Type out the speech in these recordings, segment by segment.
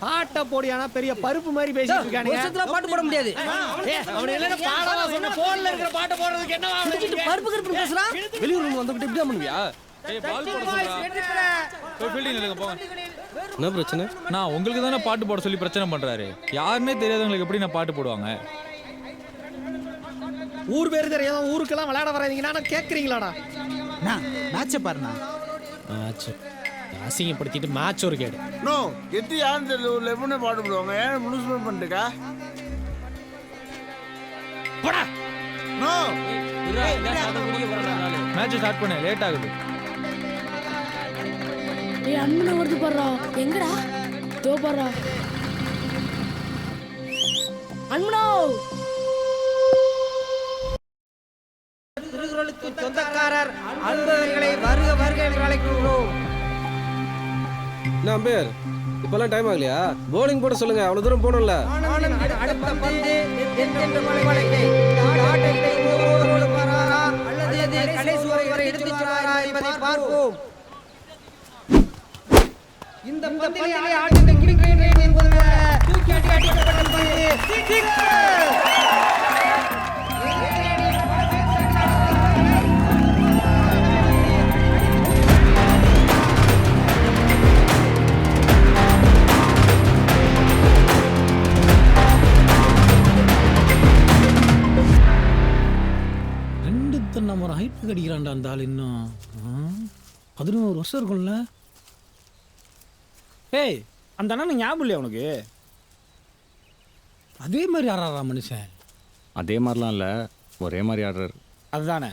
பாட்ட போடியானா பெரிய பருப்பு மாதிரி பேசிட்டு இருக்கானுங்க. பாட்டு போட முடியாது. அவன் என்ன பாடவா சொன்ன? போன்ல இருக்கிற பாட்டு போடுறதுக்கு என்ன பருப்பு கருப்பு பேசுறான். வெளியூர் ரூம் வந்துகிட்டு இப்படி பண்ணுவியா? பால் போட சொல்றா. போய் ஃபீல்டிங் நில்லுங்க போங்க. என்ன பிரச்சனை? நான் உங்களுக்கு தானே பாட்டு போட சொல்லி பிரச்சனை பண்றாரு. யாருன்னே தெரியாதவங்களுக்கு எப்படி நான் பாட்டு போடுவாங்க? ஊர் பேர் தெரியாத ஊருக்கெல்லாம் விளையாட வராதீங்கன்னா கேட்குறீங்களாடா? மேட்சை பாருண்ணா. மேட்ச் அசிங்கப்படுத்திட்டு மேட்ச் ஒரு கேடு. நோ எத்தி யாரும் தெரியல. ஒரு லெவனே பாட்டு போடுவாங்க. ஏன் முனிசிபல் பண்ணிட்டுக்கா? போடா. நோ மேட்ச் ஸ்டார்ட் பண்ண லேட் ஆகுது. ஏய் அண்ணா வருது பாறா. எங்கடா? தோ பாறா. அண்ணா திருக்குறளுக்கு சொந்தக்காரர் அன்பர்களை வருக வருக என்று அழைக்கிறோம். நான் பேர் இப்பெல்லாம் டைம் ஆகலையா? போலிங் போட சொல்லுங்க. அவ்வளவு தூரம் போகணும்ல. அடுத்த பந்து எந்தெந்த மலைமலைக்கை ஆட்டத்தை ஓவரோடு பாராரா அல்லது கடைசி வரை எடுத்துச் செல்வாரா என்பதை பார்ப்போம். இந்த பந்திலே ஆட்டத்தை முடிக்கிறேன் என்பது தூக்கி அடிக்கப்பட்ட பந்து சிக்ஸர். நம்ம ஒரு ஹைட்டு கடிக்கிறான்டா அந்த ஆள். இன்னும் 11 வருஷம் இருக்கும்ல. ஏய் அந்த அண்ணன் ஞாபகம் இல்லையா உனக்கு? அதே மாதிரி ஆடுறாரா மனுஷன்? அதே மாதிரிலாம் இல்லை, ஒரே மாதிரி ஆடுறாரு. அதுதானே,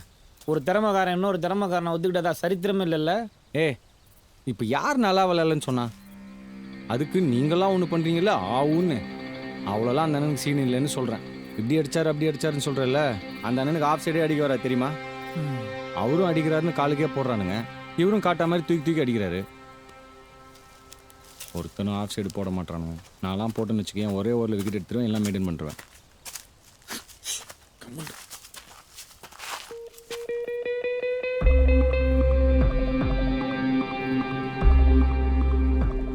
ஒரு திறமைக்காரன் இன்னொரு திறமைக்காரனை ஒத்துக்கிட்டதா சரித்திரமே இல்லைல்ல. இப்போ யார் நல்லா விளையாடலன்னு சொன்னா? அதுக்கு நீங்களாம் ஒன்று பண்ணுறீங்களா ஆவுன்னு. அவ்வளோலாம் அந்த அண்ணனுக்கு சீன் இல்லைன்னு சொல்கிறேன். இப்படி அடிச்சார் அப்படி அடிச்சாருன்னு சொல்கிறல்ல, அந்த அண்ணனுக்கு ஆஃப் சைடே அடிக்க வரா தெரியுமா? அவரும் அடிக்கிறாருன்னு காலுக்கே போடுறானுங்க, இவரும் காட்டா மாதிரி தூக்கி தூக்கி அடிக்கிறாரு. ஒருத்தனும் ஆஃப் சைடு போட மாட்டானுங்க. நான்லாம் போட்டேன்னு வச்சுக்கேன், ஒரே ஓவரில் விக்கெட் எடுத்துருவேன், எல்லாம் மெயின்டைன் பண்ணுறேன்.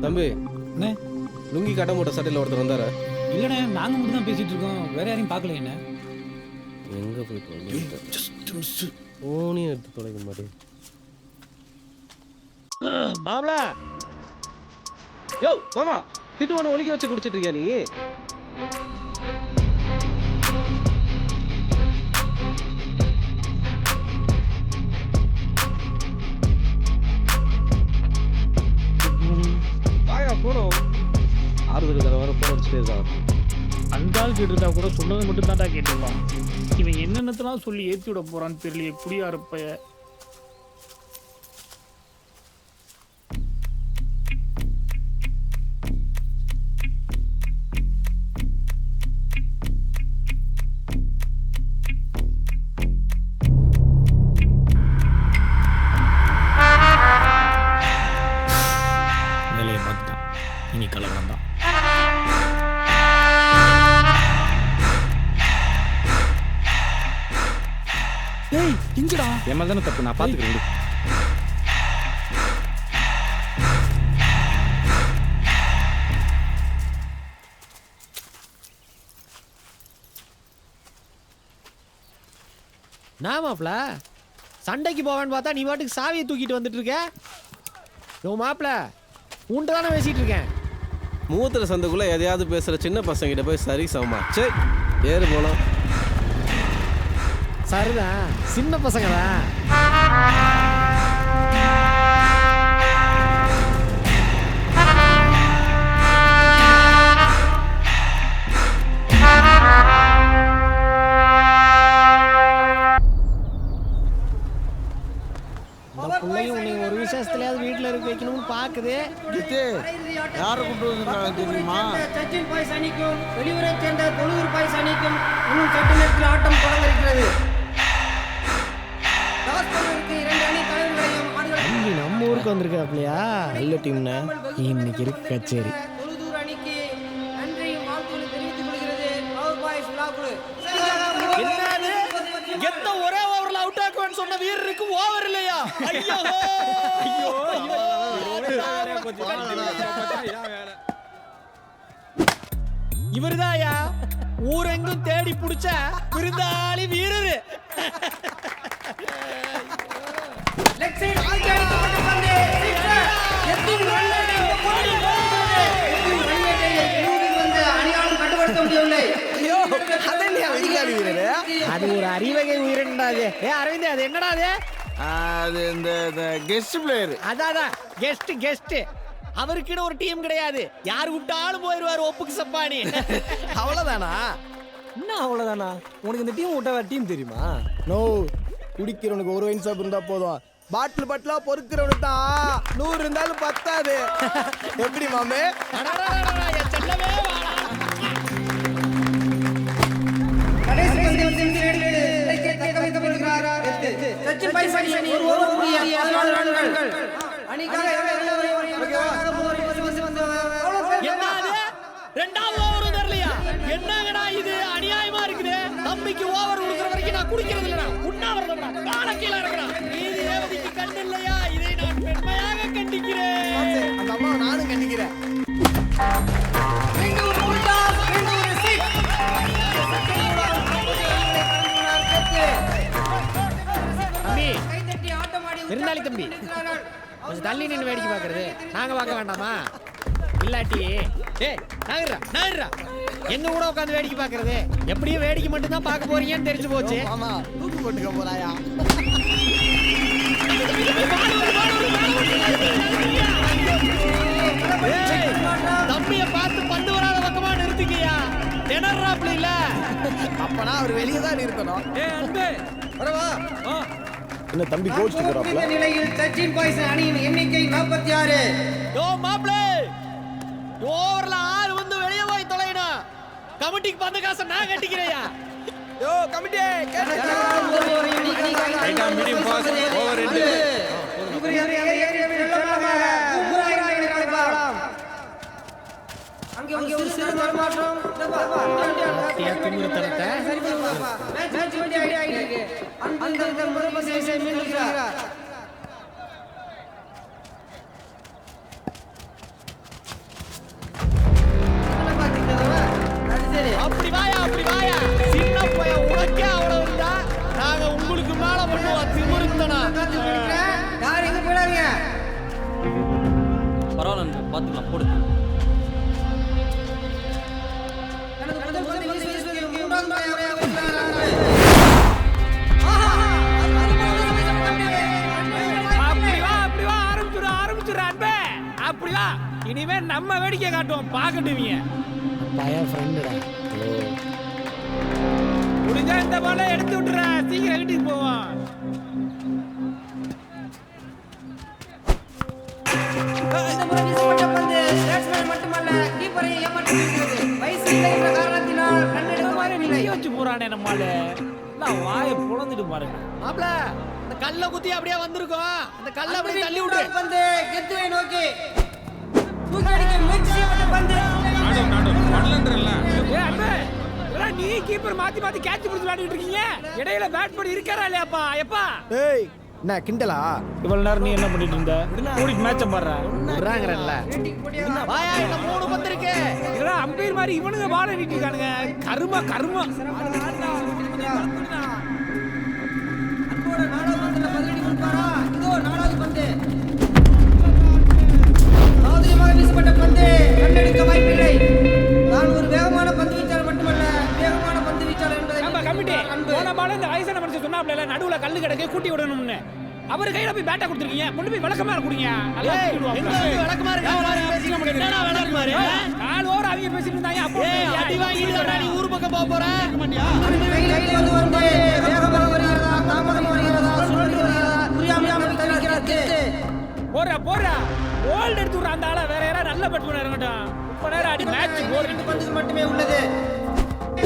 தம்பி அண்ணே, லுங்கி கட்ட மூட்டை சட்டையில் ஒருத்தர் வந்தார. இல்லைண்ணே, நாங்கள் மட்டும் தான் பேசிகிட்டு இருக்கோம், வேற யாரையும் பார்க்கல. என்ன எங்கே போயிட்டு ஓனியும் எடுத்து தொலைக்க மாட்டேன். மாப்ள யோ மாமா, திட்டுவான ஒலிக்க வச்சு குடிச்சிட்டு இருக்கியா நீ? வாயா போனோம். ஆறுதல் கதை வர போன வச்சுட்டே இருக்கான். அந்த ஆள் கேட்டுருந்தா கூட சொன்னது மட்டும் தான்டா கேட்டுருவான். இவன் என்னென்னத்தெல்லாம் சொல்லி ஏற்றி விட போறான்னு தெரியல. எப்படியா இருப்ப? வேலையை பார்த்துட்டான், இனி கலவரம் தான். ஏய் இங்கடா, என் மேலே தானே தப்பு, நான் பார்த்துக்கிறேன். நான் மாப்ள சண்டைக்கு போவேன்னு பார்த்தா நீ பாட்டுக்கு சாவியை தூக்கிட்டு வந்துட்டு இருக்க. யோ மாப்ள, உன்ட்டு தானே பேசிட்டு இருக்கேன். மூத்திர சந்தைக்குள்ள எதையாவது பேசுற சின்ன பசங்கிட்ட போய் சரி சமமா சரி ஏறு போனோம். சரிதான், சின்ன பசங்க தான். பிள்ளைங்க உன்னை ஒரு விசேஷத்துலயாவது வீட்டில் இருக்க வைக்கணும்னு பாக்குது. யாரை கொண்டு வந்திருக்காங்க தெரியுமா? சச்சின் பாய்ஸ் அணிக்கும் வெளியூரை சேர்ந்த தொழுதூர் பாய்ஸ் அணிக்கும் இன்னும் சற்று நேரத்தில் ஆட்டம் தொடங்க இருக்கிறது. நம்ம ஊருக்கு வந்திருக்காப்லையா? நல்ல டீம்னா இன்னைக்கு இருக்கு கச்சேரி. தொழுதூர் அணிக்கு நன்றியும் வாழ்த்துக்களை தெரிவித்துக் கொள்கிறது பவர் பாய்ஸ் விழாக்குழு. என்னது எத்த ஒரே ஓவர்ல அவுட் ஆக்குவேன்னு சொன்ன வீரருக்கு ஓவர் இல்லையா? ஐயோ ஐயோ இவர்தாயா ஊரெங்கும் தேடி புடிச்ச விருந்தாளி வீரரு. லெக் சைடு ஆல்ட் அடிக்கப்பட்ட பந்து சிக்ஸர். எத்தின் ரன் ரேட்டை இந்த போட்டி போடுகிறது. எத்தின் ரன் ரேட்டை இறுதியில் வந்து அணியாலும் கட்டுப்படுத்த முடியவில்லை. அது ஒரு அறிவகை உயிரினடாது. அரவிந்த் அது என்னடா அது? அது இந்த கெஸ்ட் பிளேயர். அதான் கெஸ்ட். அவருக்குன்னு ஒரு டீம் கிடையாது. யார் கூப்பிட்டாலும் போயிருவாரு ஒப்புக்கு சப்பானி. அவ்வளவுதானா? என்ன அவ்வளவுதானா? உனக்கு இந்த டீம் விட்ட வேற டீம் தெரியுமா? நோ, குடிக்கிறவனுக்கு ஒரு வைன் ஷாப் இருந்தா போதும். பாட்டிலா பொறுக்கிறவனுக்கு தான் 100 இருந்தாலும் பத்தாது. எப்படி மாமே? செல்லவே வாடா. கடைசி பந்தில் சிக்ஸ் அடித்து இலக்கை தக்க வைத்துக் கொள்கிறார். சச்சின் பைசானி ஒரு ஓவர் முடிய 14 ரன்கள். அணிக்காக என்னது? ரெண்டாவது ஓவர் தரலையா? என்னங்கடா இது? அநியாயமா இருக்குது. தம்பிக்கு ஓவர் கொடுக்கிற வரைக்கும் நான் குடிக்கிறது இல்லடா. உண்ணாவிரதம்டா. கால கீழ இறக்குறா. நீதி தேவதைக்கு கண்ணு இல்லையா? இதை நான் பெருமையாக கண்டிக்கிறேன். அந்த அம்மாவை நானும் கண்டிக்கிறேன். தம்பி, விருந்தாளி தம்பி, கொஞ்சம் தள்ளி நின்று வேடிக்கை பார்க்கறது நாங்க பார்க்க வேண்டாமா? இல்லாட்டி நாகரா எங்க கூட உட்காந்து வேடிக்கை பார்க்கறது? எப்படியும் வேடிக்கை மட்டும் தான் பார்க்க போறீங்கன்னு தெரிஞ்சு போச்சு. ஆமா, தூக்கு போட்டுக்க போறாயா? தம்பிய பார்த்து பந்து வராத பக்கமா நிறுத்திக்கியா. திணறாப்ல இல்ல. அப்பனா அவர் வெளியே தான் இருக்கணும். வரவா? என்ன தம்பி கோச் இருக்கிறாப்ல? நிலையில் சச்சின் பாய்ஸ் அணியின் எண்ணிக்கை 46. யோ மாப்ளே, ஓவர்ல 6 வந்து வெளியே போய் தொலைனா கமிட்டிக்கு பந்த காசை நான் கட்டிக்கிறேயா. யோ கமிட்டி மீடியம் பாஸ் ஓவர் 2. அங்கே ஒரு சிறு மாற்றம். திமிர்த்தனத்தை மேட்ச் வெட்டி ஆயிடுச்சு. அந்த முதல் சேசை மீண்டுகிறார். அப்படி வாயா. சின்ன பையன் உனக்கே அவ்வளவு இருந்தா நாங்க உங்களுக்கு மேல பண்ணுவோம். திமிர்த்தனா யார் எங்க போறாங்க? பரவாயில்ல, பாத்துக்கலாம் போடு. அப்படிவா. இனிமே நம்ம வேடிக்கை காட்டுவோம். பாக்கட்டுவீங்க. பையன் ஃப்ரெண்டுடா. முடிஞ்சா இந்த பால எடுத்து விட்டுற. சீக்கிரம் வீட்டுக்கு போவோம். இந்த முறை வீசப்பட்ட பந்து பேட்ஸ்மேன் மட்டுமல்ல கீப்பரை ஏமாற்றியிருக்கிறது. வயசு இல்லை என்ற காரணத்தினால் ரன் எடுக்க முடியவில்லை. வச்சு போறானே நம்மால. நான் வாயை புலந்துட்டு பாருங்க. மாப்ள, அந்த கல்ல குத்தி அப்படியே வந்திருக்கோம். அந்த கல்ல அப்படியே தள்ளி விடு. பந்து கெத்துவை நோக்கி தூக்கி அடிக்க முயற்சி செய்யப்பட்ட பந்து பண்ணலன்றல்ல. ஏய் அண்ணே, இதெல்லாம் நீ கீப்பர் மாத்தி கேட்ச் பிடிச்சு விளையாடிட்டு இருக்கீங்க. இடையில பேட் பண்ணி இருக்கறா இல்லையாப்பா? எப்பா ஏய், என்ன கிண்டலா? இவ்வளவு நேரம் நீ என்ன பண்ணிட்டு இருந்த? கூடிட்டு மேட்ச பாடுற. விடுறாங்கறல்ல. வாயா, இந்த 3 பந்து இருக்கு. இதெல்லாம் அம்பையர் மாதிரி இவனுங்க பால் அடிட்டு இருக்கானுங்க. கருமா அன்போட 4வது பந்துல பதிலடி கொடுப்பாரா? இதோ 4வது பந்து சாதுரியமாக வீசப்பட்ட பந்து ரன் எடுக்க வாய்ப்பில்லை. நான் ஒரு வேகமான பந்து வீச்சாளர் மட்டுமல்ல, வேகமான பந்து வீச்சாளர் என்பதை நம்ம கமிட்டி போன பால் இந்த வயசான மனுஷன் சொன்னாப்ல நடுவுல கல்லு கிடக்கு கூட்டி விடணும்னு. அவர் கையில போய் பேட்டா கொடுத்துருக்கீங்க. கொண்டு போய் விளக்கமாறு குடிங்க. நல்லா ஏய், தூக்கிடுவாங்க. எங்க வந்து விளக்கமாறு பேசிக்க முடியாது. என்னடா விளக்கமாறு? 4 ஓவர் அவங்க பேசிட்டு இருந்தாங்க. அப்போ ஏய், அடி வாங்கிட்டு நீ ஊர் பக்கம் போக போற. கையில் வந்து வேகமாக வருகிறதா, தாமதமாக வருகிறதா, சுழன்று வருகிறதா, புரியாமல் தவிக்கிறார். போறா கோல்ட் எடுத்து விடுற அந்த ஆள வேற யாரா நல்ல பேட் பண்ண இறங்கட்டும். இப்ப நேரம் அடி மேட்ச் போறீங்க. பந்துக்கு மட்டுமே உள்ளது.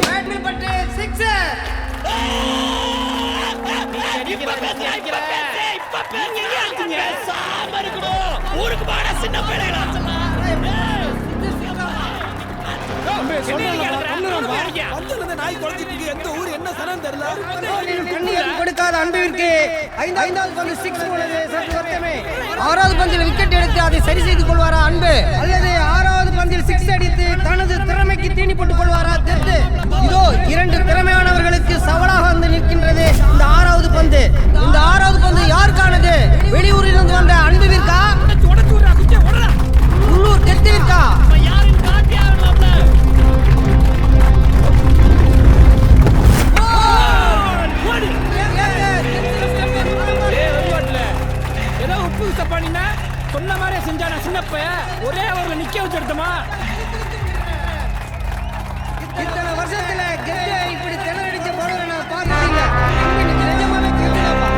பேட்டில் பட்டு சிக்ஸர். ஊருக்கு பாட சின்ன பிள்ளைகளா நாய் குழந்தைக்கு எந்த ஊர் என்ன சனம் தெரியல. கண்ணியம் கொடுக்காத அன்புவிற்கு 5வது பந்து 6 உள்ளது. சற்று வருத்தமே. 6வது பந்தில் விக்கெட் எடுத்து அதை சரி செய்து கொள்வாரா அன்பு, அல்லது 6வது பந்தில் 6 அடித்து தனது திறமைக்கு அணிக்கு தீனி போட்டுக் கொள்வாரா தெத்து. இதோ 2 திறமையானவர்களுக்கு சவாலாக வந்து நிற்கின்றது இந்த 6வது பந்து. இந்த 6வது பந்து யாருக்கானது? வெளியூரிலிருந்து வந்த அன்புவிற்கா, உள்ளூர் தெத்துவிற்கா? யாரும் காட்டியாருலாம்ல. ஏதோ உப்பு சப்பானின்னா சொன்ன மாதிரியே செஞ்சானா சின்னப்ப ஒரே அவர்ல நிக்க வச்சு எடுத்தமா. இத்தனை வருஷத்துல கெத்து இப்படி திணறடிச்ச பவுலரை நான் பார்த்தது இல்ல. இன்னைக்கு நிஜமாவே கெத்துதாப்பா.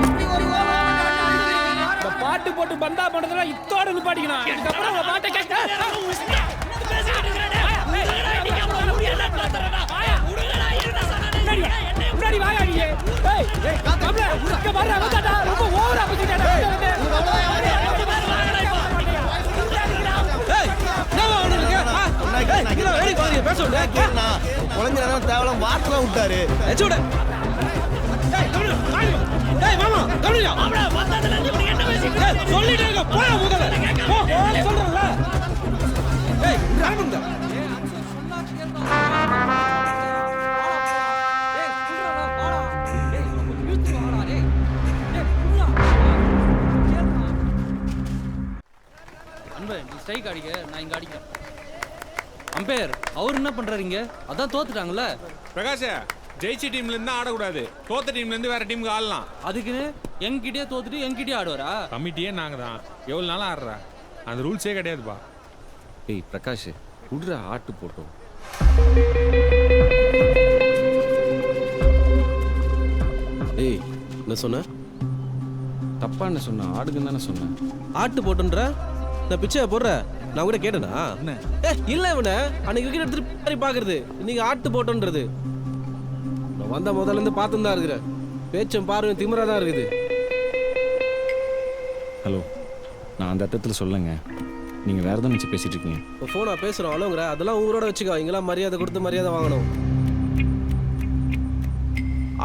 இப்படி ஒரு இந்த பாட்டு போட்டு பந்தா போனதுல இத்தோட நிப்பாட்டிக்கணும். இதுக்கப்புறம் உங்க பாட்டை கேட்க முன்னாடி வாயா நீ. ஏய் ஏய் கம்ல உனக்கு வர வந்தாடா. ரொம்ப ஓவரா பேசிட்டடா. குழந்தை தேவலாம் வாட்டலாம் விட்டாரு. ஸ்ட்ரைக் அடிக்க நான் இங்க அடிக்கிறேன். அம்பையர் அவர் என்ன பண்றாருங்க? அதான் தோத்துட்டாங்கல்ல. பிரகாஷ், ஜெயிச்ச டீம்ல இருந்து ஆடக்கூடாது, தோத்த டீம்ல இருந்து வேற டீமுக்கு ஆடலாம். அதுக்குன்னு எங்கிட்டே தோத்துட்டு எங்கிட்டே ஆடுவாரா? கமிட்டியே நாங்க தான். எவ்வளவு நாளா ஆடுறா? அந்த ரூல்ஸே கிடையாதுப்பா. ஏய் பிரகாஷ் விடுற ஆட்டு போட்டோம். ஏய் என்ன சொன்ன? தப்பா என்ன சொன்ன? ஆடுக்குன்னு தானே சொன்னேன். ஆட்டு போட்டுன்ற நான் பிச்சையா போடுற? நான் கூட கேட்டேனா? இல்ல இவனை அன்னைக்கு விக்கெட் எடுத்துட்டு பாக்குறது, இன்னைக்கு ஆட்டு போட்டோன்றது. நான் வந்த முதல்ல இருந்து பார்த்துன்னு தான் இருக்கிறேன். பேச்சும் பார்வையும் திமிரா தான் இருக்குது. ஹலோ, நான் அந்த அர்த்தத்தில் சொல்லுங்க. நீங்கள் வேறு எதுவும் நினச்சி பேசிகிட்டு இருக்கீங்க. இப்போ ஃபோனா பேசுகிறோம் அலோங்கிற, அதெல்லாம் ஊரோட வச்சுக்கோ. இங்கெல்லாம் மரியாதை கொடுத்து மரியாதை வாங்கணும்.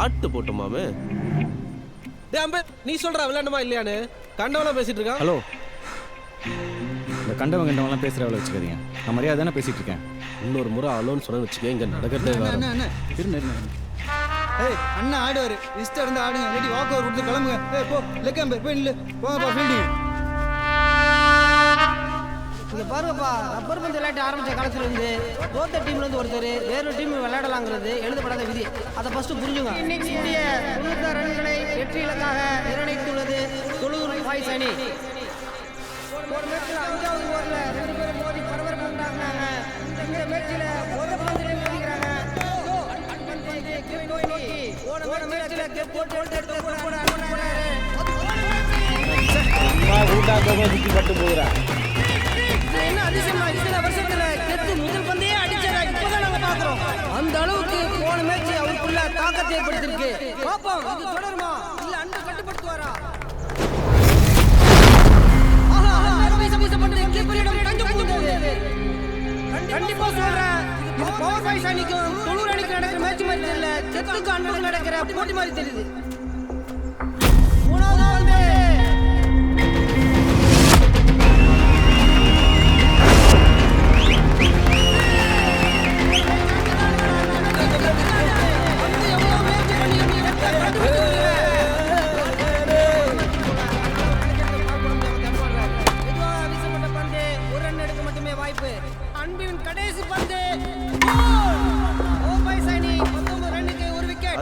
ஆட்டு போட்டோமாமே. டே அம்பே, நீ சொல்ற விளையாண்டுமா இல்லையான்னு கண்டவெல்லாம் பேசிட்டு இருக்கான். ஹலோ, இந்த கண்டவன் கண்டவெல்லாம் பேசுகிற வேலை வச்சுக்காதீங்க. நான் மரியாதை தானே பேசிகிட்டு இருக்கேன். இன்னொரு முறை அலோன்னு சொன்னு வச்சுக்கேன், இங்கே நடக்கிறதே வேற. ஏய் அண்ணா ஆடுவாரு, இஷ்டம் இருந்து ஆடுங்க, இல்லாட்டி வாக் ஓவர் கொடுத்து கிளம்புங்க. ஏய் போ, லெக் அம்பேர் போய் நில்லு, போங்கப்பா ஃபீல்டிங். இங்க பாருங்கப்பா, ரப்பர் பந்து விளையாட்டு ஆரம்பிச்ச காலத்துல இருந்து தோத்த டீம்ல இருந்து ஒருத்தர் வேறொரு டீம் விளையாடலாங்கிறது எழுதப்படாத விதி. அதை ஃபர்ஸ்ட் புரிஞ்சுங்க. இன்னைக்கு இந்திய 96 ரன்களை வெற்றி இலக்காக நிர்ணயித்துள்ளது தொழுதூர் பாய்ஸ் அணி. ஒரு மேட்ச்ல 5வது ஓவர்ல 2 பேரும் மோதி பரபரப்பு உண்டாக்குனாங்க. இந்த மேட்ச்ல ஒரு பந்தில் மோதிக்கிறாங்க. ஓட மேட்ச்ல கெப் போட்டு எடுத்து போட அனுப்புறாரு. என்ன அதிசயமா, இத்தனை வருஷத்துல கெத்து முதல் பந்தையே அடிச்சாரா? இப்பதான் நாங்க பாக்குறோம். அந்த அளவுக்கு போன மேட்ச் அவருக்குள்ள தாக்கத்தை ஏற்படுத்திருக்கு. பாப்போம் இது தொடருமா இல்ல அன்பு கட்டுப்படுத்துவாரா? கண்டிப்பா சொல்றேன், இது பவர் பாய்ஸ் அணிக்கும் தொழுர் அணிக்கு நடக்கிற மேட்ச் மாதிரி தெரியல, கெத்துக்கு அண்ணனுக்கு நடக்கிற போட்டி மாதிரி தெரியுது. மூணாவது வந்து அன்பின் கடைசி பந்து ஓ பாய்ஸ் அணி 19 ரன்னுக்கு ஒரு விக்கெட்.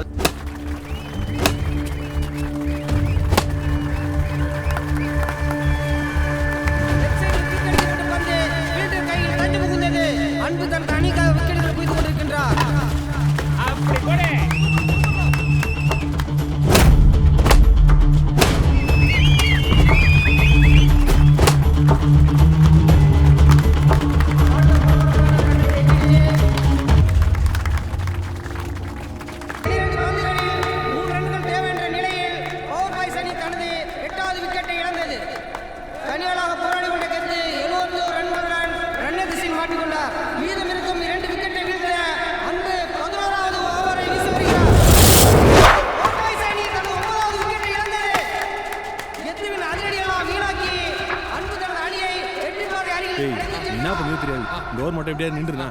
டேய் என்ன பண்ணுறது தெரியாது இந்த ஓவர் மட்டும் எப்படியா நின்றுனா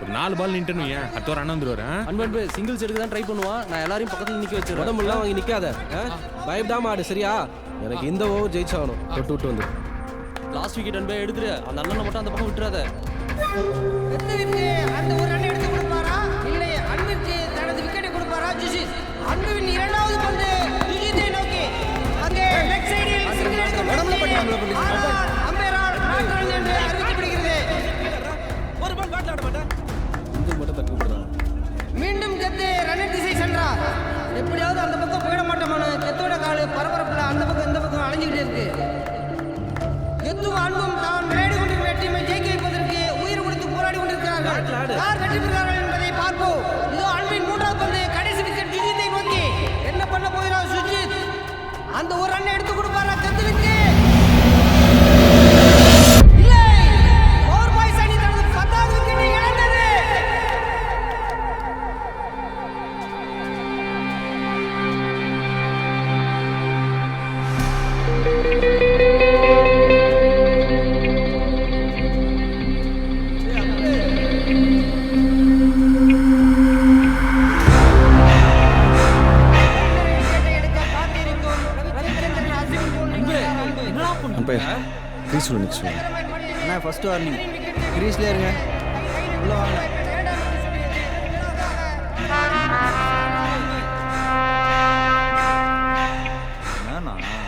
ஒரு 4 பால் நின்றுன்னு ஏன் அடுத்த ஒரு அண்ணன் வந்துருவாரு அன்பு சிங்கிள்ஸ் எடுக்க தான் ட்ரை பண்ணுவான். நான் எல்லாரையும் பக்கத்துல நிக்க வச்சிருவேன். உடம்புலாம் வாங்கி நிக்காத பயப்படாம ஆடு சரியா? எனக்கு இந்த ஓவர் ஜெயிச்சாகணும். தொட்டு விட்டு வந்து லாஸ்ட் விக்கெட் அன்பே எடுத்துரு. அந்த அண்ணனை மட்டும் அந்த பக்கம் விட்டுறாத. எத்தவிற்கு அந்த ஒரு ரன் எடுத்து கொடுப்பாரா இல்லை அன்பிற்கு தனது விக்கெட்டை கொடுப்பாரா ஜுஷித்? அன்புவின் இரண்டாவது பந்து ஜுஷித்தை நோக்கி அங்கே லெக் சைடில் சிங்கிள் எடுக்க முயற்சி. ஆனால் அம்பையரால் நாட் ரன் என்று அறிவிக்கப்படுகிறது. ஒரு பால் காட்டல ஆட மாட்டேன். இந்த மட்டும் தட்டி விடுறான். மீண்டும் கெத்து ரன் திசை சென்றார். எப்படியாவது அந்த பக்கம் போயிட மாட்டோமான கெத்தோட காலு பரபரப்புல அந்த பக்கம் இந்த பக்கம் அலைஞ்சிக்கிட்டே இருக்கு. கெத்தும் அன்பும் தான் விளையாடி கொண்டிருக்கிற டீமை ஜெயிக்க வைப்பதற்கு உயிர் கொடுத்து போராடி கொண்டிருக்கிறார்கள். யார் வெற்றி பெறுகிறார்கள் என்பதை பார்ப்போம். இதோ அன்பின் மூன்றாவது பந்து கடைசி விக்கெட் ஜிஜித்தை நோக்கி என்ன பண்ண போகிறார் சுஜித்? அந்த ஒரு ரன் எடுத்து கொடுப்பாரா கெத்துவிற்கு? இல்லை, பவர் பாய்ஸ் அணி தனது 10வது விக்கெட்டை இழந்தது. அம்பையர் ப்ளீஸ் சொல்லு நெக்ஸ்ட் ஒன். அண்ணா ஃபர்ஸ்ட் வார்னிங் கிரீஸ்லேயே இருங்க. உள்ள வாங்க.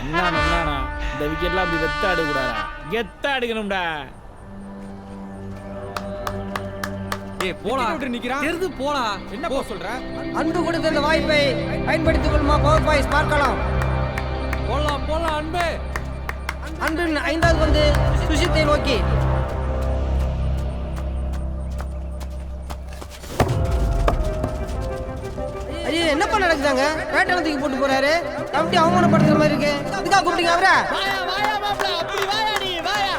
என்னண்ணா இந்த விக்கெட்லாம் அப்படி வெத்த எடுக்கூடாதா? கெத்தா எடுக்கணும்டா. ஏய் போடா. தெரிது போடா. என்ன போ சொல்ற? அன்பு கொடுத்த இந்த வாய்ப்பை பயன்படுத்திக் கொள்ளுமா பவர் பாய்ஸ் பார்க்கலாம். போலாம் அன்பே. அன்பின் 5வது பந்து சுஷித்தை நோக்கி ஐயோ என்னப்பா நடக்குதாங்க? பேட்டை தூக்கி போட்டு போறாரு. கமிட்டி அவமானப்படுத்துற மாதிரி இருக்கு. இதுக்காக கூப்பிட்டீங்க அவரை? வாயா வாயா மாப்ள அப்படி வாயா நீ வாயா.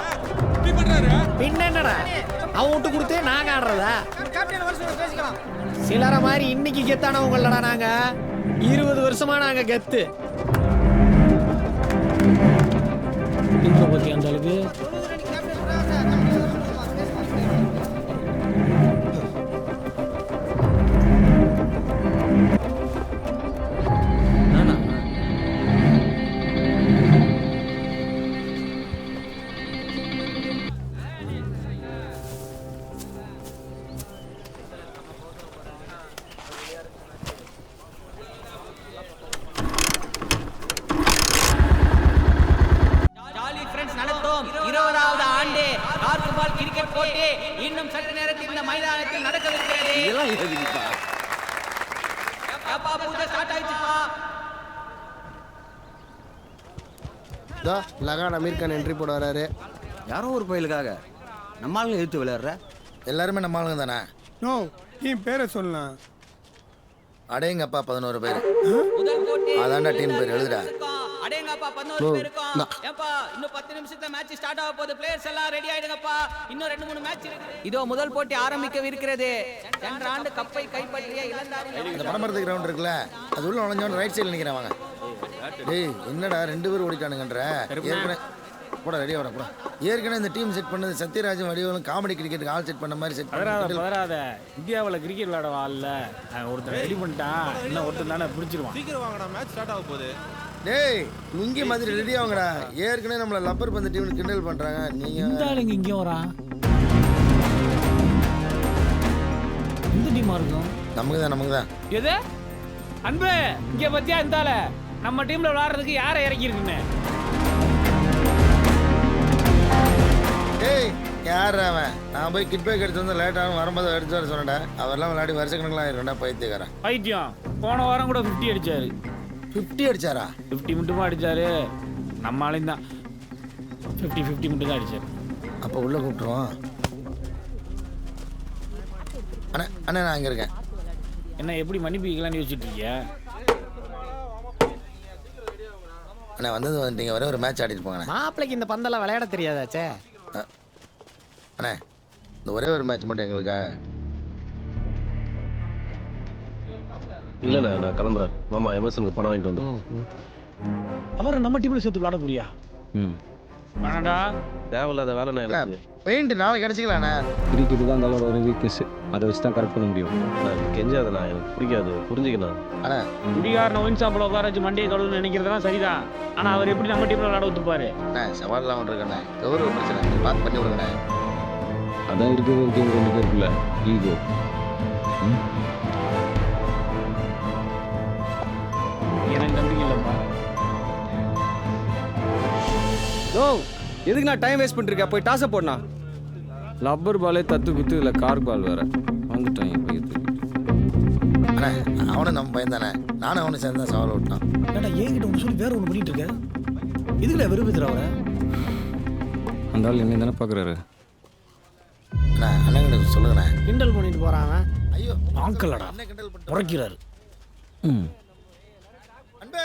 இப்படி பண்றாரு பின்ன என்னடா அவன் விட்டு கொடுத்து நாங்க ஆடுறதா? கேப்டன் வருஷம் பேசிக்கலாம். சிலர மாதிரி இன்னைக்கு கெத்தானவங்களடா நாங்க. 20 வருஷமா நாங்க கெத்து. இந்த பத்தி அந்த அளவுக்கு நடத்தும் 20வது ஆண்டு கார்புபால் கிரிக்கெட் போட்டி இன்னும் சற்று நேரத்தில் இந்த மைதானத்தில் நடக்கவிருக்கிறது. இதெல்லாம் எதுக்குப்பா? ஏப்பா பூஜை ஸ்டார்ட் ஆயிடுச்சுப்பா. இதோ லகான் அமீர் கான் என்ட்ரி போட வராரு. யாரோ ஒரு பயிலுக்காக நம்ம ஆளுங்க எடுத்து விளையாடுற. எல்லாருமே நம்ம ஆளுங்க தானே? நோ டீம் பேரை சொல்லலாம். அடேங்கப்பா 11 பேர். முதல் போட்டி அதான்டா டீம் பேர் எழுதுடா. அடேங்கப்பா 11 பேர் இருக்கும். ஏப்பா இன்னும் 10 நிமிஷத்துல மேட்ச் ஸ்டார்ட் ஆக போகுது. பிளேயர்ஸ் எல்லாம் ரெடி ஆயிடுங்கப்பா. இன்னும் 2-3 மேட்ச் இருக்கு. இதோ முதல் போட்டி ஆரம்பிக்கவிருக்கிறது. சென்ற ஆண்டு கப்பை கைப்பற்றிய இளந்தாரி இந்த பணமரத்து கிரவுண்ட் இருக்குல்ல, அது உள்ள நுழைஞ்சவன் ரைட் சைடில் நிற்கிறேன். வாங்க. டேய் என்னடா 2 பேர் ஓடிட்டானுங்கன்ற. ஏற்கனவே கூட ரெடியாக வர கூட. ஏற்கனவே இந்த டீம் செட் பண்ணது சத்யராஜும் வடிவலும் காமெடி கிரிக்கெட்டுக்கு ஆள் செட் பண்ண மாதிரி செட் பதறாத. இந்தியாவில் கிரிக்கெட் விளையாட ஆள்ல ஒருத்தர் ரெடி பண்ணிட்டான். இன்னும் ஒருத்தர் தானே பிடிச்சிருவான். சீக்கிரம் வாங்கடா மேட்ச் ஸ்டார்ட் ஆக போகுது. டேய் இங்கே மாதிரி ரெடி ஆகுங்கடா. ஏற்கனவே நம்மள லப்பர் பந்து டீம் கிண்டல் பண்றாங்க. நீங்க இந்த ஆளுங்க இங்கே வரா. எந்த டீமா இருக்கும்? நமக்கு தான். எது அன்பு இங்க பத்தியா இருந்தால நம்ம டீம்ல விளையாடுறதுக்கு யாரை இறக்கி இருக்குன்னு? டேய் யார் அவன்? நான் போய் கிட் பேக் எடுத்து வந்து லேட்டாக வரும்போது எடுத்து வர சொன்னேன். அவரெல்லாம் விளையாடி வருஷக்கணக்கெல்லாம் இருக்கா பைத்தியக்காரன். பைத்தியம் போன வாரம் கூட 50 அடிச்சாரு. 50 அடிச்சாரா? 50 மட்டுமா அடிச்சாரு? நம்ம ஆளையும் தான் 50 மட்டும் தான் அடிச்சாரு. அப்போ உள்ள கூப்பிட்டுருவோம். அண்ணா நான் அங்கே இருக்கேன். என்ன எப்படி மன்னிப்பு வைக்கலாம்னு யோசிச்சுட்டு இருக்கியா? அண்ணா வந்தது வந்துட்டீங்க. ஒரே ஒரு மேட்ச் ஆடிட்டு போங்கண்ணே. மாப்பிளைக்கு இந்த பந்தெல்லாம் விளையாட தெரியாதாச்சே. அண்ணே இந்த ஒரே ஒரு மேட்ச் மட்டும் எங்களுக்கா? இல்லண்ணா நான் கிளம்புறேன். மாமா எமர்சனுக்கு பணம் வாங்கிட்டு வந்தோம். அவரை நம்ம டீம்ல சேர்த்து விளையாட போறியா? வேணாண்டா தேவையில்லாத வேலை நான் எனக்கு. பெயிண்ட் நாளைக்கு கிடைச்சிக்கலாண்ணே. கிரிக்கு இதுதான் இருந்தாலும் ஒரு வீக்னஸ், அதை வச்சு தான் கரெக்ட் பண்ண முடியும். கெஞ்சாதண்ணா, எனக்கு பிடிக்காது, புரிஞ்சுக்கணும். அண்ணா குடிகாரனை ஒயின் ஷாப்பில் உட்கார வச்சு மண்டியை கழுவுன்னு நினைக்கிறதெல்லாம் சரிதான். ஆனால் அவர் எப்படி நம்ம டீமில் விளையாட ஒத்துப்பாரு? அண்ணா சவால்லாம் ஒன்று இருக்கண்ணே, கௌரவ பிரச்சனை நீங்கள் பார்த்து பண்ணி விடுங்கண்ணே. அதான் இருக்கிறது ரெண்டு பேருக்குள்ள ஈகோ. எனக்கு நம்பிக்கை இல்லைப்பா. ஓ எதுக்கு நான் டைம் வேஸ்ட் பண்ணிருக்கேன்? போய் டாஸை போடனா. லப்பர் பாலே தத்து குத்து, இல்லை கார்க் பால் வேற வந்துட்டான் என் பையத்துக்கு. அண்ணா அவனை நம்ம பையன் தானே, நானும் அவனை சேர்ந்து தான் சவால் விட்டான். ஏன்னா என்கிட்ட ஒன்று சொல்லி வேற ஒன்று பண்ணிட்டு இருக்கேன். இதுல விரும்புகிற அவரை அந்த ஆள் என்ன தானே பார்க்குறாரு. அண்ணா அண்ணன் சொல்லுங்கண்ணே. கிண்டல் பண்ணிட்டு போறான் அவன். ஐயோ ஆங்கலடா உரைக்கிறாரு. அன்பே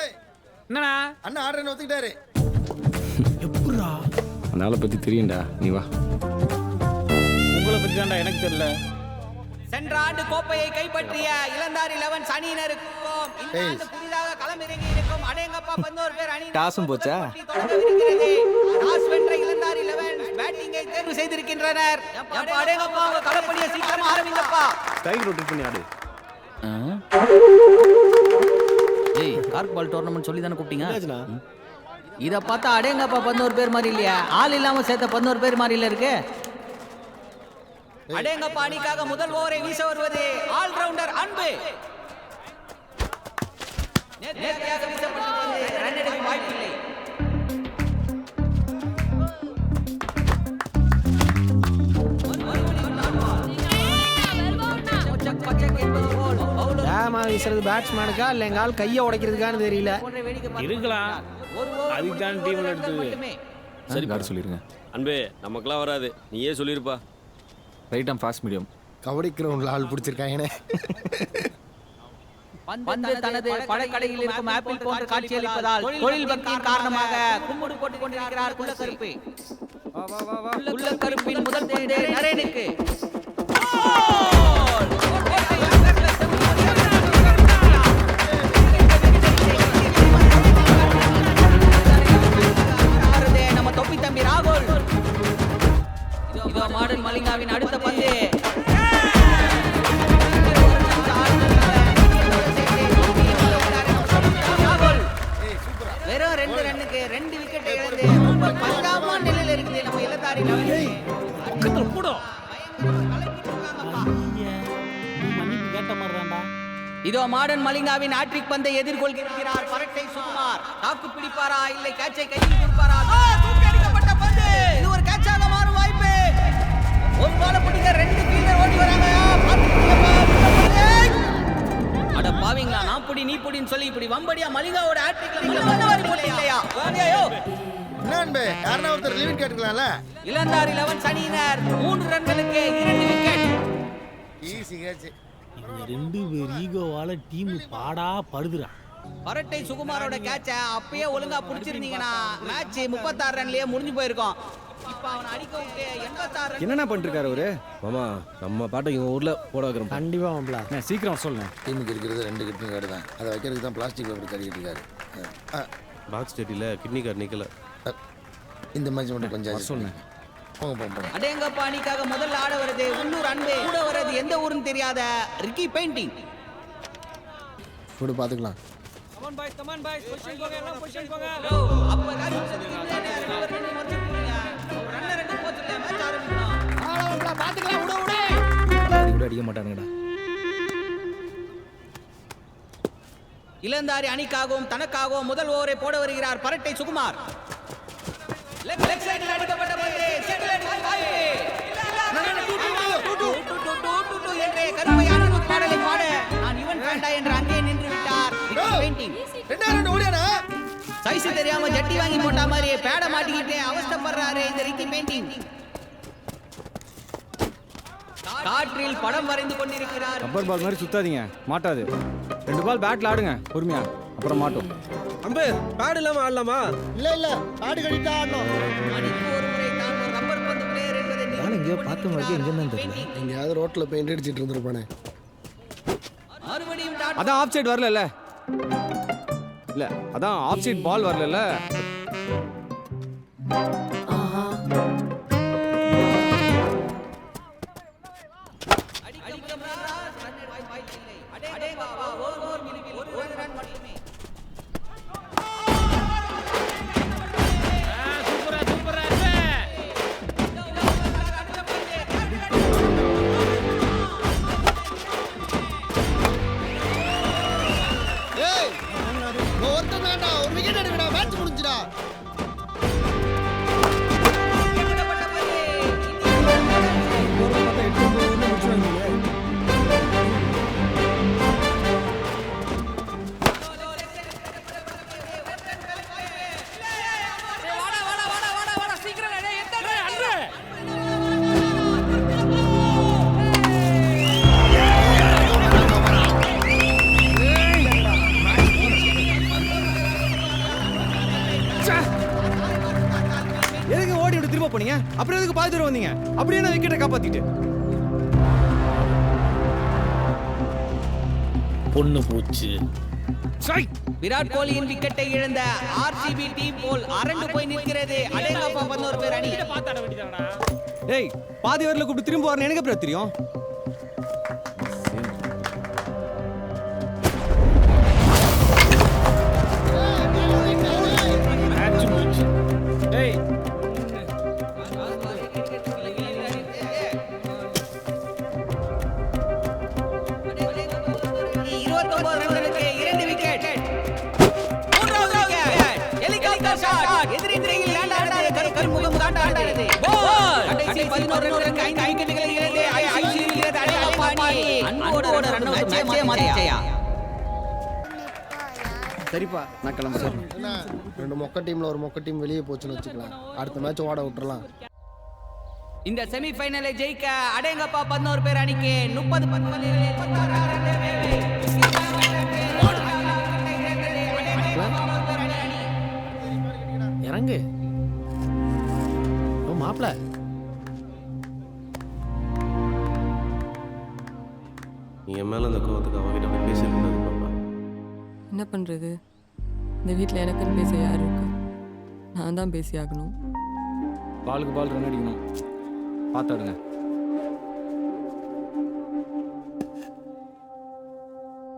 என்னண்ணா அண்ணன் ஆர்டர் ஒத்துக்கிட்டாரு. எப்படா அந்த ஆளை பற்றி தெரியும்டா, நீ வா. உங்களை பற்றி தான்டா எனக்கு தெரியல. சென்ற ஆண்டு கோப்பையை கைப்பற்றிய இளந்தாரி 11 அணியினருக்கும் இந்த ஆண்டு புதிதாக களமிறங்கி இருக்கும் அடேங்கப்பா 11 பேர் அணி டாஸும் போச்சா? டாஸ் வென்ற இளந்தாரி 11 பேட்டிங்கை தேர்வு செய்திருக்கின்றனர். அப்பா அடேங்கப்பா உங்க களப்பணியை சீக்கிரமா ஆரம்பிங்கப்பா. ஸ்ட்ரைக் ரொட்டேட் பண்ணி ஆடு. ஏய் கார்க் பால் டோர்னமெண்ட் சொல்லி தானே கூப்பிட்டீங்க? இத பார்த்தா அடேங்கப்பா 11 பேர் மாதிரி இல்லையா? ஆள் இல்லாம சேர்த்த 11 பேர் மாதிரி இல்ல இருக்கு. அடேங்கப்பா அணிக்காக முதல் ஓவரை வீச வருவது ஆல் ரவுண்டர் அன்பு. நேர்த்தியாக வீசப்பட்ட பந்து ரன் எடுக்க வாய்ப்பில்லை. ஏமா வீசுறது பேட்ஸ்மேனுக்கா இல்லை எங்கள் ஆள் கையை உடைக்கிறதுக்கான்னு தெரியல. இருக்கலாம், அதுக்கு தான் டீமில் எடுத்தது. சரி கார்டு சொல்லிருங்க. அன்பே நமக்கெல்லாம் வராது, நீயே சொல்லிருப்பா. Right arm fast medium. Kabaddi கிரவுண்டில் ஆள் பிடிச்சிருக்காங்கண்ணே. பந்து தனது படக்கடையில் இருக்கும் ஆப்பிள் போன்ற காட்சியளிப்பதால் தொழில் பக்தியின் காரணமாக கும்பிடு போட்டுக் கொண்டிருக்கிறார் குள்ளக்கருப்பு. குள்ளக்கருப்பின் முதல் பந்து நரேனுக்கு. நம்ம தொப்பி தம்பி ராகுல். இதோ மாடர்ன் மலிங்காவின் அடுத்த பந்து. வெறும் 2 ரன்னுக்கு 2 விக்கெட் இழந்து ரொம்ப பரிதாபமான நிலையில இருக்குது நம்ம இளந்தாரி. பக்கத்துல போடும். கேட்ட மாதிரி தான்டா. இதோ மாடர்ன் மலிங்காவின் ஹாட்ரிக் பந்தை எதிர்கொள்கிறார் பரட்டை சுகுமார். தாக்கு பிடிப்பாரா இல்லை கேட்சை கையில் கொடுப்பாரா? தூக்கி அடிக்கப்பட்ட பந்து. இது ஒரு கேட்சாக மாறும் வாய்ப்பு. ஒரு பால பிடிக்க 2 ஃபீல்டர் ஓடி வராங்க. அட பாவீங்களா, நான் புடி நீ புடின்னு சொல்லி இப்படி வம்படியா மலிங்காவோட ஹாட்ரிக்ல இல்லையா? வாங்கயோ என்ன அன்பே, யாரனா ஒருத்தர் லிமிட் கேட்டுக்கலாம்ல. இளந்தாரி 11 அணியினர் 3 ரன்களுக்கு 2 விக்கெட். Easy catch. இந்த 2 பேர் ஈகோவால டீம் பாடா படுதுடா. பரட்டை சுகுமாரோட கேட்ச அப்பயே ஒழுங்கா புடிச்சிருந்தீங்கன்னா மேட்ச் 36 ரன்லயே முடிஞ்சு போயிருக்கும். இப்ப அவன் அடிக்க விட்டு 86 ரன். என்னென்ன பண்ணிருக்காரு அவரு? மாமா நம்ம பாட்டை இவங்க ஊர்ல போட வைக்கிறோம். கண்டிப்பா மாப்பிள. சீக்கிரம் சொல்லுங்க. டீமுக்கு இருக்கிறது 2 கிட்னி கார்டு தான், அதை வைக்கிறதுக்கு தான் பிளாஸ்டிக் பேப்பர் கட்டிக்கிட்டு இருக்காரு. பாக்ஸ் ஸ்டேட்டில் கிட்னி கார்டு நிக்கல. இந்த மேட்ச் மட்டும் கொஞ்சம் சொல்லுங்க. போங்க. அடேங்கப்பா அணிக்காக முதல்ல ஆட வருது உள்ளூர் அன்பு. கூட வருது எந்த ஊருன்னு தெரியாத ரிக்கி பெயிண்டிங். கூட பாத்துக்கலாம். கமான் பாய்ஸ் பொசிஷன் போங்க, எல்லாம் பொசிஷன் போங்க. அப்ப ரன் 2 போச்சுல மேட்ச் ஆரம்பிக்கணும். பாத்துக்கலாம், விடு. அது கூட அடிக்க மாட்டானுங்கடா. இளந்தாரி அணிக்காகவும் தனக்காகவும் முதல் ஓவரை போட வருகிறார் பரட்டை சுகுமார். லெஃப்ட் சைடில் அடிக்கப்பட்ட பந்து செட்டில் வாய்ப்பு. என்ற கருமையான பாடலை பாட நான் யுவன் ஃபேண்டா என்று அங்கே நின்று விட்டார் பெயிண்டிங். சைஸ் தெரியாம ஜட்டி வாங்கி போட்ட மாதிரி பேட மாட்டிக்கிட்டே அவஸ்தைப்படுறாரு இந்த ரிக்கி பெயிண்டிங். காற்றில் படம் வரைந்து கொண்டிருக்கிறார். ரப்பர் பால் மாதிரி சுத்தாதீங்க, மாட்டாது. 2 பால் பேட்ல ஆடுங்க பொறுமையா, அப்புறம் மாட்டோம். அம்பே பேட் இல்லாம ஆடலாமா? இல்ல பேட் கட்டிட்டா ஆடணும். மணிக்கு ஒரு முறை தான் ஒரு ரப்பர் பந்து பிளேயர் என்பதை நான் எங்கேயோ பார்த்த மாதிரி எங்கன்னு தெரியல. எங்கேயாவது ரோட்ல பெயிண்ட் அடிச்சிட்டு இருந்திருப்பானே. மறுபடியும் அதான் ஆஃப் சைடு வரல இல்ல, அதான் ஆஃப் சைடு பால் வரல. திரும்ப போனீங்க? அப்புறம் எதுக்கு பாதி தூரம் வந்தீங்க? அப்படியே நான் விக்கெட்டை காப்பாத்திட்டு பொண்ணு போச்சு. விராட் கோலியின் விக்கெட்டை இழந்த ஆர்சிபி டீம் போல் அரண்டு போய் நிற்கிறது அடேங்கப்பா 11 பேர் அணி. பாத்தாட வேண்டியதானடா. டேய் பாதி வரல கூப்பிட்டு திரும்ப வரணும் எனக்கு அப்புறம் தெரியும். மேட்ச் முடிச்சு. டேய் 29 ரன்களுக்கு 2 விக்கெட். மூன்றாவது விக்கெட். Helicopter shot. எதிரி திரையில் லேண்ட் ஆனது. கருமுகம் காட்டானது. கோல். கடைசி 11 ரன்களுக்கு 5 விக்கெட்டுகளை இழந்து ஐசியில் அடேங்கப்பா அணி. அன்போட ரன் அவுட் மேட்சே மாத்திச்சையா. சரிப்பா நான் கிளம்புறேன். என்ன 2 மொக்க டீம்ல ஒரு மொக்க டீம் வெளியே போச்சுன்னு வச்சுக்கலாம். அடுத்த மேட்ச் ஓட விட்டுறலாம். இந்த செமிஃபைனலை ஜெயிக்க அடேங்கப்பா 11 பேர் அணிக்கு 30 பந்துகளில் 36 ரன் தேவை. இறங்கு. ஓ மாப்ள. நீ என் மேல அந்த கோவத்துக்கு அவகிட்ட போய் பேசியிருந்தது பாப்பா. என்ன பண்ணுறது? இந்த வீட்டில் எனக்குன்னு பேச யார் இருக்கு? நான் தான் பேசி ஆகணும். பாலுக்கு பால் ரன் அடிக்கணும். பார்த்தாடுங்க.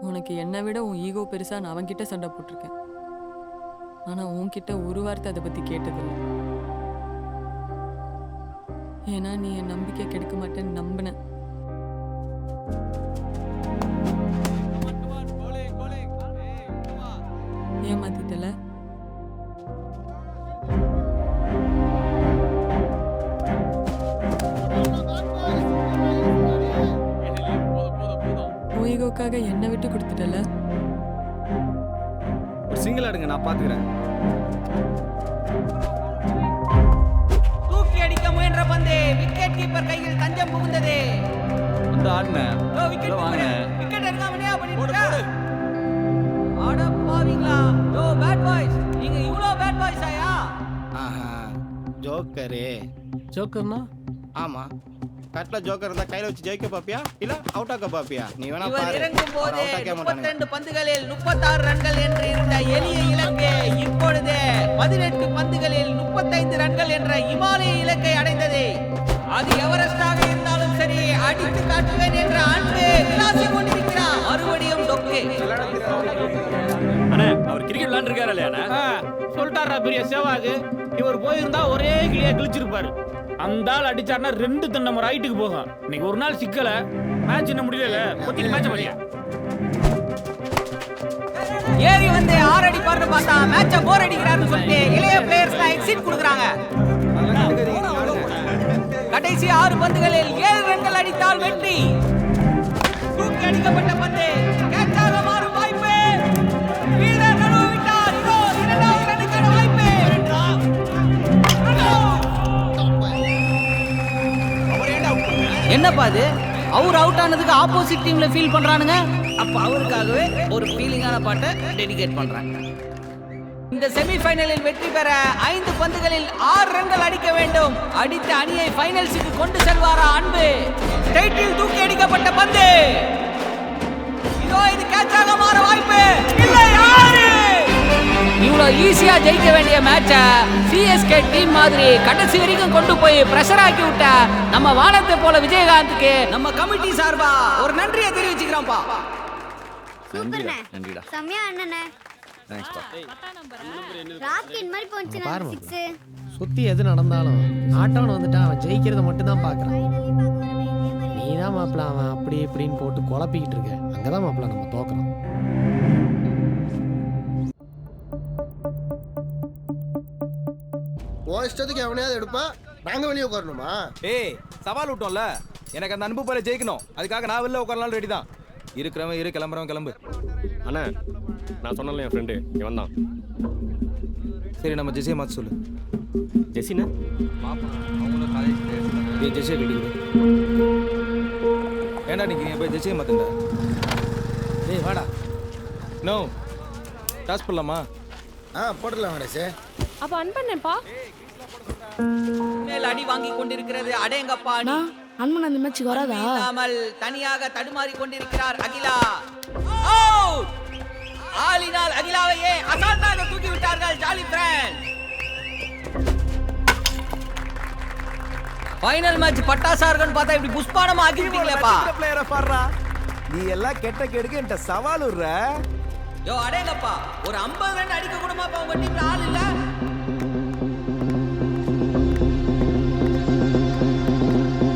உனக்கு என்னை விட உன் ஈகோ பெருசா நான் அவன்கிட்ட சண்டை போட்டிருக்கேன். ஆனால் உன்கிட்ட ஒரு வார்த்தை அதை பற்றி கேட்டதில்லை. ஏன்னா நீ என் நம்பிக்கை கெடுக்க மாட்டேன்னு நம்பினேன். ஏமாத்திட்டல. ஈகோக்காக என்னை விட்டு கொடுத்துட்டல. ஒரு சிங்கிள் ஆடுங்க நான் பார்த்துக்கிறேன். தூக்கி அடிக்க முயன்ற பந்து விக்கெட் கீப்பர் கையில் தஞ்சம் புகுந்தது. வந்து ஆடுனேன். விக்கெட் விக்கெட் எடுக்காமலையா பண்ணிட்டு ஆட பாவீங்களா? யோ பேட் பாய்ஸ், நீங்க இவ்ளோ பேட் பாய்ஸ் ஆயா? ஜோக்கரு. ஜோக்கர்னா? ஆமா. கட்ல ஜோக்கர் இருந்தா கையில வச்சு ஜெயிக்க பாப்பியா இல்ல அவுட் ஆக்க பாப்பியா? நீ வேணா இவர் பாரு. இறங்கும் போது அவுட் ஆக்க மாட்டானே. 32 பந்துகளில் 36 ரன்கள் என்று இருந்த எளிய இலக்கு இப்பொழுது 18 பந்துகளில் 35 ரன்கள் என்ற இமாலய இலக்கை அடைந்தது. அது எவரெஸ்டாக இருந்தாலும் சரி அடித்து காட்டுவேன் என்ற அன்பு விளாசி கொண்டிருக்கிறார். மறுபடியும் டொக்கு. அண்ணா அவர் கிரிக்கெட் விளையாண்டுருக்காரு இல்லையா? சொல்லிட்டாரா பெரிய சேவாகு. இவர் போயிருந்தா ஒரே கிளியா கிழிச்சிருப்பாரு. அந்த ஆள் அடிச்சாருன்னா 2 தண்டை ரைட்டுக்கு போகும். இன்னைக்கு ஒரு நாள் சிக்கல மேட்ச் என்ன முடியல. கொத்திக்கு மேட்ச் பண்ணியா? ஏறி வந்து 6 அடி பாருன்னு பார்த்தா மேட்ச போர் அடிக்கிறாருன்னு சொல்லிட்டு இளைய பிளேயர்ஸ்லாம் எக்ஸிட் கொடுக்குறாங்க. கடைசி 6 பந்துகளில் 7 ரன்கள் அடித்தால் வெற்றி. தூக்கி அடிக்கப்பட்ட பந்து கேட்சாக மாறும் வாய்ப்பு. வீரர் நழுவ விட்டார். இதோ இரண்டாவது ரன்னுக்கான வாய்ப்பு. என்னப்பா அது? அவர் அவுட் ஆனதுக்கு ஆப்போசிட் டீம்ல ஃபீல் பண்றானுங்க. அப்ப அவருக்காகவே ஒரு ஃபீலிங்கான பாட்டை டெடிகேட் பண்றாங்க. இந்த செமிஃபைனலில் வெற்றி பெற 5 பந்துகளில் 6 ரன்கள் அடிக்க வேண்டும். அடித்த அணியை ஃபைனல்ஸுக்கு கொண்டு செல்வாரா அன்பு? டைட்டில் தூக்கி அடிக்கப்பட்ட பந்து. இதோ இது கேட்சாக மாற வாய்ப்பு. இல்ல யாரு? இவ்வளோ ஈஸியா ஜெயிக்க வேண்டிய மேட்சை சிஎஸ்கே டீம் மாதிரி கடைசி வரைக்கும் கொண்டு போய் பிரஷர் ஆக்கி விட்ட நம்ம வானத்தை போல விஜயகாந்துக்கு நம்ம கமிட்டி சார்பா ஒரு நன்றியை தெரிவிச்சுக்கிறோம்ப்பா. நன்றிடா. செம்மையா அண்ணனே. தேங்க்ஸ்ப்பா. ராக்கெட் மாதிரி போச்சு நான் 6. சுத்தி எது நடந்தாலும் ஆட்டோன்னு வந்துட்டான். அவன் ஜெயிக்கிறத மட்டும் தான் பாக்குறான். நீ தான் மாப்பிள்ள அவன் அப்படி இப்படின்னு போட்டு குழப்பிக்கிட்டு இருக்க. அங்கதான் மாப்பிள்ள நம்ம தோக்குறோம். உன் இஷ்டத்துக்கு எவனையாவது எடுப்பா, நாங்க வெளியே உட்காரணுமா? ஏய் சவால் விட்டோம்ல, எனக்கு அந்த அன்பு பேரை ஜெயிக்கணும். அதுக்காக நான் வெளில உட்காரலாம் ரெடி தான். இருக்கிறவன் இரு, கிளம்புறவன் கிளம்பு. அண்ணா நான் சொன்னல என் ஃப்ரெண்டு இவன் தான். சரி நம்ம ஜெஸியை மாற்ற சொல்லு. ஜெஸினா ஏய் ஜெஸியை ரெடி கொடு. ஏண்டா நீங்கள் போய் ஜெஸியை மாற்றுங்க. ஏய் வாடா. நோ டாஸ் பண்ணலாமா? போடலாம் கணேஷ். அப்போ அன் பண்ணேன்ப்பா. மேல் அடி வாங்கி கொண்டிருக்கிறது அடேங்கப்பா அணி. அன்மன் அந்த மேட்சுக்கு வராதா? இல்லாமல் தனியாக தடுமாறி கொண்டிருக்கிறார் அகிலா. Out! ஆலினால் அகிலாவையே அசால்ட்டாக தூக்கி விட்டார்கள் ஜாலி ஃப்ரெண்ட்ஸ். ஃபைனல் மேட்ச் பட்டாசா இருக்குன்னு பார்த்தா இப்படி புஷ்பானமா ஆக்கிட்டீங்களேப்பா. பிளேயரை பாடுறா. நீ எல்லாம் கெட்ட கெடுக்க என்கிட்ட சவால் விடுற. யோ அடேங்கப்பா, ஒரு 50 ரன் அடிக்க கூடமாப்பா உங்க டீம்ல ஆள் இல்ல.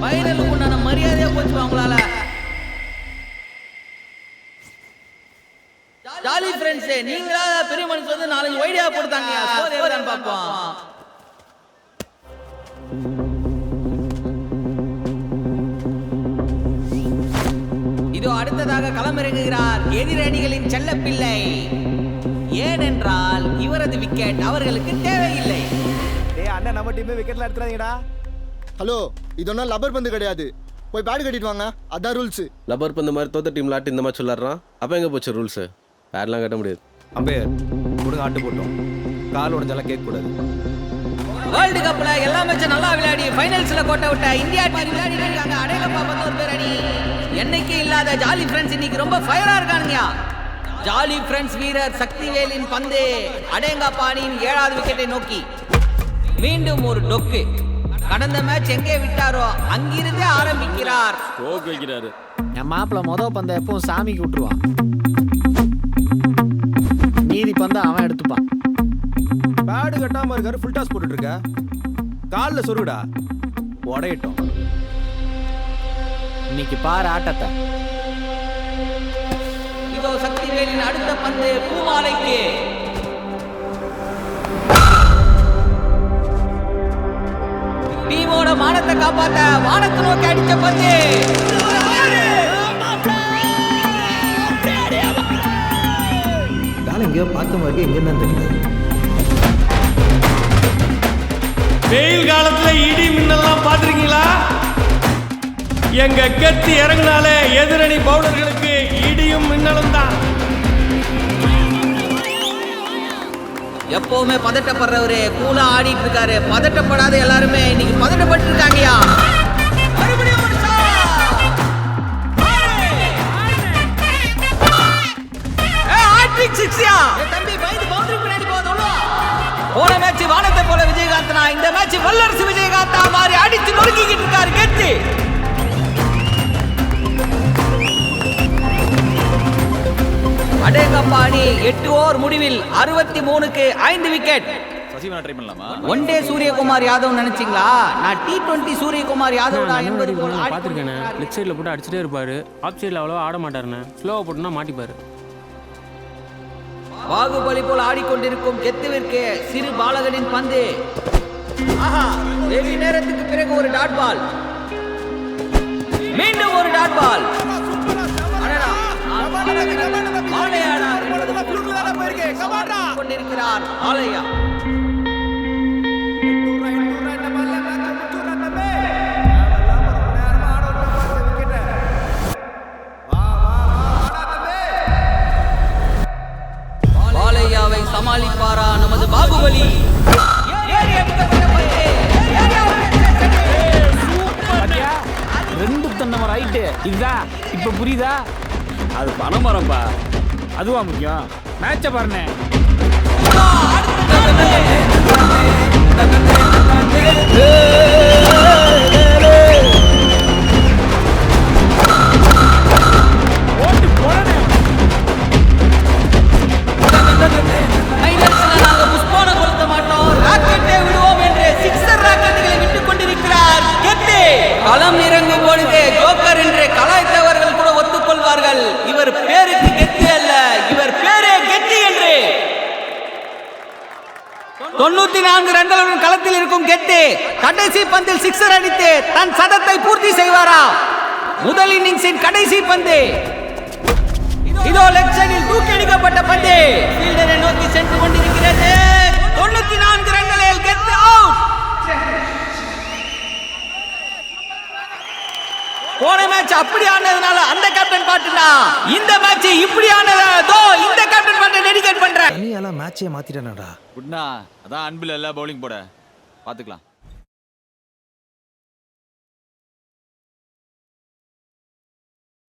ஃபைனலுக்கு உண்டான மரியாதையா போச்சு அவங்களால. ஜாலி ஃப்ரெண்ட்ஸ், நீங்களா பெரிய மனுஷன் வந்து 4 ஐடியா போடுதாங்க. ஸ்கோர் பாப்போம். இதோ அடுத்ததாக களமிறங்குகிறார் எதிரணிகளின் செல்லப்பிள்ளை. ஏனென்றால் இவரது விக்கெட் அவர்களுக்கு தேவையில்லை. டேய் அண்ணா, நம்ம டீமே விக்கெட்ல எடுத்துறாங்கடா. ஹலோ, இது ஒன்றும் லப்பர் பந்து கிடையாது. போய் பேட் கட்டிட்டு வாங்க, அதான் ரூல்ஸு. லப்பர் பந்து மாதிரி தோத்த டீம் ஆட்டு இந்த மாதிரி சொல்லாடுறான். அப்போ எங்கே போச்சு ரூல்ஸு? பேட்லாம் கட்ட முடியாது. அம்பையர் கொடுங்க, ஆட்டு போட்டோம். கால் உடஞ்செல்லாம் கேட்கக்கூடாது. வேர்ல்டு கப்ல எல்லா மேட்சும் நல்லா விளையாடி ஃபைனல்ஸ்ல கோட்டை விட்ட இந்தியா டீம் விளையாடிட்டு இருக்காங்க. அடேங்கப்பா 11 பேர் அணி. என்னைக்கு இல்லாத ஜாலி ஃப்ரெண்ட்ஸ் இன்னைக்கு ரொம்ப ஃபயரா இருக்கானுங்க. ஜாலி ஃப்ரெண்ட்ஸ் வீரர் சக்திவேலின் பந்து அடேங்கப்பா அணியின் 7வது விக்கெட்டை நோக்கி. மீண்டும் ஒரு டொக்கு. கடந்த மேட்ச் எங்கே விட்டாரோ அங்கிருந்தே ஆரம்பிக்கிறார். ஸ்ட்ரோக் வைக்கிறாரு. என் மாப்பிள்ள மொதல் பந்தை எப்பவும் சாமிக்கு விட்டுருவான். மீதி பந்தை அவன் எடுத்துப்பான். பேடு கட்டாம இருக்காரு, ஃபுல் டாஸ் போட்டுட்டு இருக்க. காலில் சொருடா உடையட்டும். இன்னைக்கு பாரு ஆட்டத்தை. இதோ சக்திவேலின் அடுத்த பந்து பூமாலைக்கு. டீமோட மானத்தை காப்பாத்த வானத்தை நோக்கி அடிச்ச பந்து. காலம் எங்கேயோ பார்த்த மாதிரி எங்க என்ன தெரியல. வெயில் காலத்துல இடி மின்னல்லாம் பாத்திருக்கீங்களா? எங்க கத்தி இறங்கினாலே எதிரணி பவுலர்களுக்கு இடியும் மின்னலும் தான். எப்பவுமே பதட்டப்படுறவரு கூலா ஆடிட்டு இருக்காரு. பதட்டப்படாத எல்லாருமே இன்னைக்கு பதட்டப்பட்டு இருக்காங்கயா. போன மேட்ச் வானத்தை போல விஜயகாந்த்னா, இந்த மேட்ச் வல்லரசு விஜயகாந்தா மாதிரி அடிச்சு நொறுக்கிட்டு இருக்காரு கெத்து. அடேங்கப்பா அணி 8 ஓவர் முடிவில் 63க்கு 5 விக்கெட். சசிவனா ட்ரை பண்ணலாமா? ஒன் டே சூரியகுமார் யாதவ் நினைச்சீங்களா? நான் T20 சூரியகுமார் யாதவ் தான் என்பது போல் பார்த்துருக்கேன். லெக் சைடில் போட்டு அடிச்சுட்டே இருப்பாரு. ஆஃப் சைடில் அவ்வளோ ஆட மாட்டாருண்ணே. ஸ்லோவாக போட்டுனா மாட்டிப்பாரு. பாகுபலி போல் ஆடிக்கொண்டிருக்கும் கெத்துவிற்கு சிறு பாலகனின் பந்து. ஆஹா, வெகு நேரத்துக்கு பிறகு ஒரு டாட் பால். மீண்டும் ஒரு டாட் பால். கொண்டிருக்கிறார் ஆலயா. பாலையாவை சமாளிப்பாரா நமது பாகுபலி? ரெண்டு தண்டை ரைட்டு. இதுதான் இப்ப புரியுதா? அது பனைமரம்பா. அதுவா முக்கியம்? மேட்சை பாருங்க. புஷ்பான கொளுத்த மாட்டோம், ராக்கெட்டை விடுவோம் என்று சிக்ஸர் ராக்கெட்டுகளை விட்டுக் கொண்டிருக்கிறார் கெத்து. களம் இறங்கும் பொழுது ஜோக்கர் என்று கலாய்த்தவர்கள் கூட ஒத்துக்கொள்வார்கள். இவர் பேருக்கு கெத்து அல்ல, இவர் பேரே கெத்து என்று. 94 ரன்களுடன் களத்தில் இருக்கும் கெத்து கடைசி பந்தில் சிக்ஸர் அடித்து தன் சதத்தை பூர்த்தி செய்வாரா? முதல் இன்னிங்ஸின் கடைசி பந்து. இதோ லெக் சைடில் தூக்கி அடிக்கப்பட்ட பந்து ஃபீல்டரை நோக்கி சென்று கொண்டிருக்கிறது. 94 ரன்களில் கெத்து அவுட். போன மேட்ச் அப்படி ஆனதுனால அந்த கேப்டன் பாட்டுனா, இந்த மேட்ச் இப்படி ஆனதோ இந்த கேப்டன் பாட்டை டெடிகேட் பண்றேன். தனியால மேட்சே மாத்திட்டானடா. குட்னா அதான் அன்பில் எல்லாம் பவுலிங் போட. பார்த்துக்கலாம்